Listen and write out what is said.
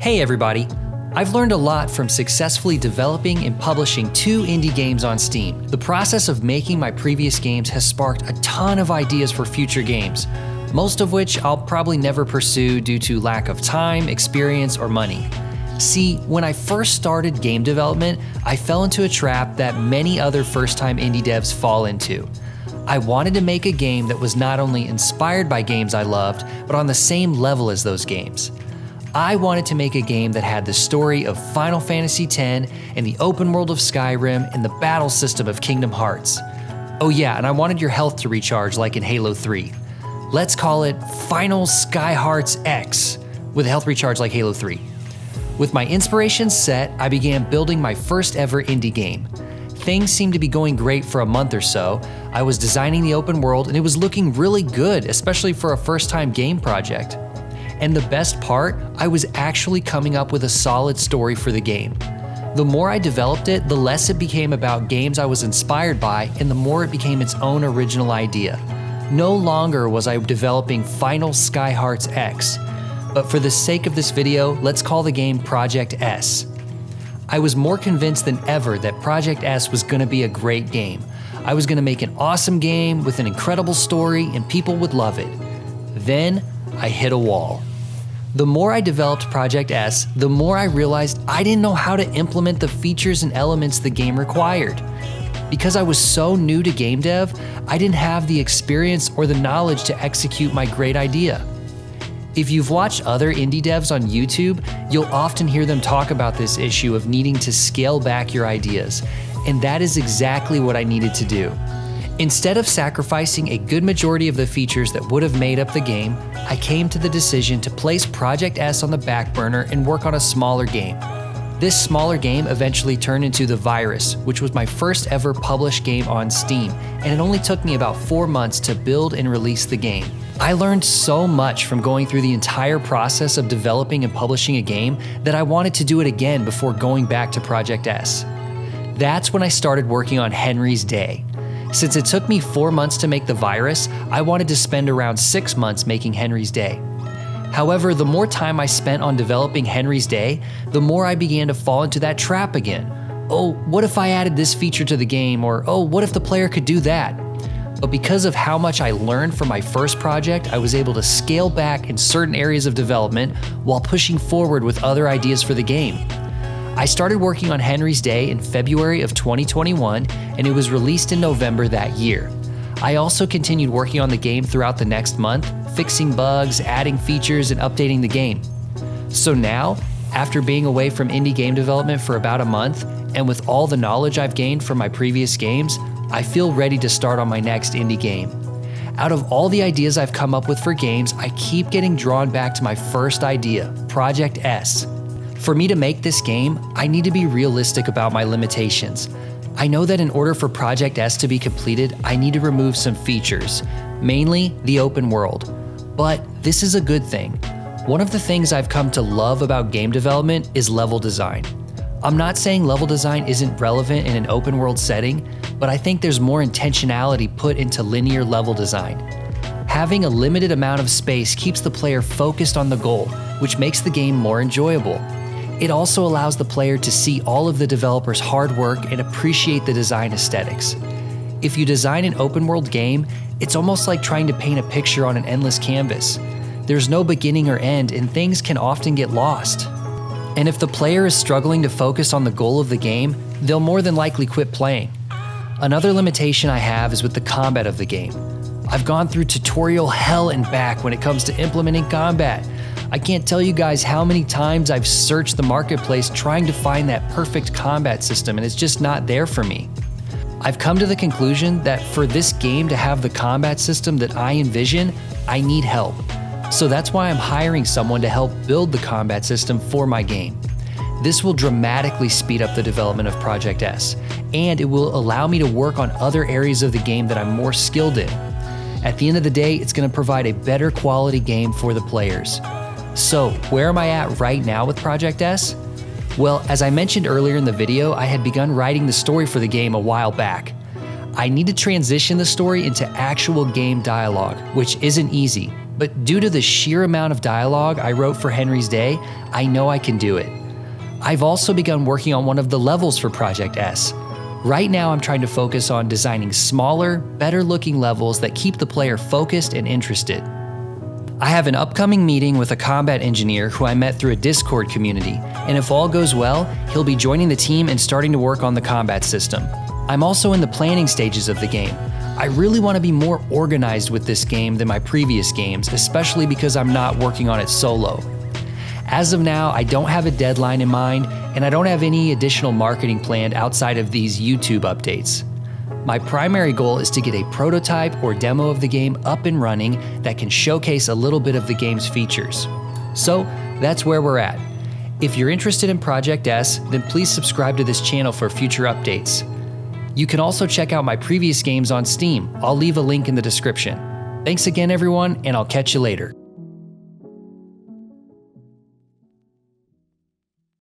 Hey everybody! I've learned a lot from successfully developing and publishing 2 indie games on Steam. The process of making my previous games has sparked a ton of ideas for future games, most of which I'll probably never pursue due to lack of time, experience, or money. See, when I first started game development, I fell into a trap that many other first-time indie devs fall into. I wanted to make a game that was not only inspired by games I loved, but on the same level as those games. I wanted to make a game that had the story of Final Fantasy X and the open world of Skyrim and the battle system of Kingdom Hearts. Oh yeah, and I wanted your health to recharge like in Halo 3. Let's call it Final Sky Hearts X, with a health recharge like Halo 3. With my inspiration set, I began building my first ever indie game. Things seemed to be going great for a month or so. I was designing the open world and it was looking really good, especially for a first-time game project. And the best part, I was actually coming up with a solid story for the game. The more I developed it, the less it became about games I was inspired by, and the more it became its own original idea. No longer was I developing Final Sky Hearts X, but for the sake of this video, let's call the game Project S. I was more convinced than ever that Project S was gonna be a great game. I was gonna make an awesome game with an incredible story and people would love it. Then I hit a wall. The more I developed Project S, the more I realized I didn't know how to implement the features and elements the game required. Because I was so new to game dev, I didn't have the experience or the knowledge to execute my great idea. If you've watched other indie devs on YouTube, you'll often hear them talk about this issue of needing to scale back your ideas, and that is exactly what I needed to do. Instead of sacrificing a good majority of the features that would have made up the game, I came to the decision to place Project S on the back burner and work on a smaller game. This smaller game eventually turned into The Virus, which was my first ever published game on Steam, and it only took me about 4 months to build and release the game. I learned so much from going through the entire process of developing and publishing a game that I wanted to do it again before going back to Project S. That's when I started working on Henry's Day. Since it took me 4 months to make The Virus, I wanted to spend around 6 months making Henry's Day. However, the more time I spent on developing Henry's Day, the more I began to fall into that trap again. Oh, what if I added this feature to the game? Or, oh, what if the player could do that? But because of how much I learned from my first project, I was able to scale back in certain areas of development while pushing forward with other ideas for the game. I started working on Henry's Day in February of 2021, and it was released in November that year. I also continued working on the game throughout the next month, fixing bugs, adding features, and updating the game. So now, after being away from indie game development for about a month, and with all the knowledge I've gained from my previous games, I feel ready to start on my next indie game. Out of all the ideas I've come up with for games, I keep getting drawn back to my first idea, Project S. For me to make this game, I need to be realistic about my limitations. I know that in order for Project S to be completed, I need to remove some features, mainly the open world. But this is a good thing. One of the things I've come to love about game development is level design. I'm not saying level design isn't relevant in an open world setting, but I think there's more intentionality put into linear level design. Having a limited amount of space keeps the player focused on the goal, which makes the game more enjoyable. It also allows the player to see all of the developer's hard work and appreciate the design aesthetics. If you design an open world game, it's almost like trying to paint a picture on an endless canvas. There's no beginning or end, and things can often get lost. And if the player is struggling to focus on the goal of the game, they'll more than likely quit playing. Another limitation I have is with the combat of the game. I've gone through tutorial hell and back when it comes to implementing combat. I can't tell you guys how many times I've searched the marketplace trying to find that perfect combat system, and it's just not there for me. I've come to the conclusion that for this game to have the combat system that I envision, I need help. So that's why I'm hiring someone to help build the combat system for my game. This will dramatically speed up the development of Project S, and it will allow me to work on other areas of the game that I'm more skilled in. At the end of the day, it's going to provide a better quality game for the players. So, where am I at right now with Project S? Well, as I mentioned earlier in the video, I had begun writing the story for the game a while back. I need to transition the story into actual game dialogue, which isn't easy, but due to the sheer amount of dialogue I wrote for Henry's Day, I know I can do it. I've also begun working on one of the levels for Project S. Right now, I'm trying to focus on designing smaller, better-looking levels that keep the player focused and interested. I have an upcoming meeting with a combat engineer who I met through a Discord community, and if all goes well, he'll be joining the team and starting to work on the combat system. I'm also in the planning stages of the game. I really want to be more organized with this game than my previous games, especially because I'm not working on it solo. As of now, I don't have a deadline in mind, and I don't have any additional marketing planned outside of these YouTube updates. My primary goal is to get a prototype or demo of the game up and running that can showcase a little bit of the game's features. So that's where we're at. If you're interested in Project S, then please subscribe to this channel for future updates. You can also check out my previous games on Steam. I'll leave a link in the description. Thanks again, everyone, and I'll catch you later.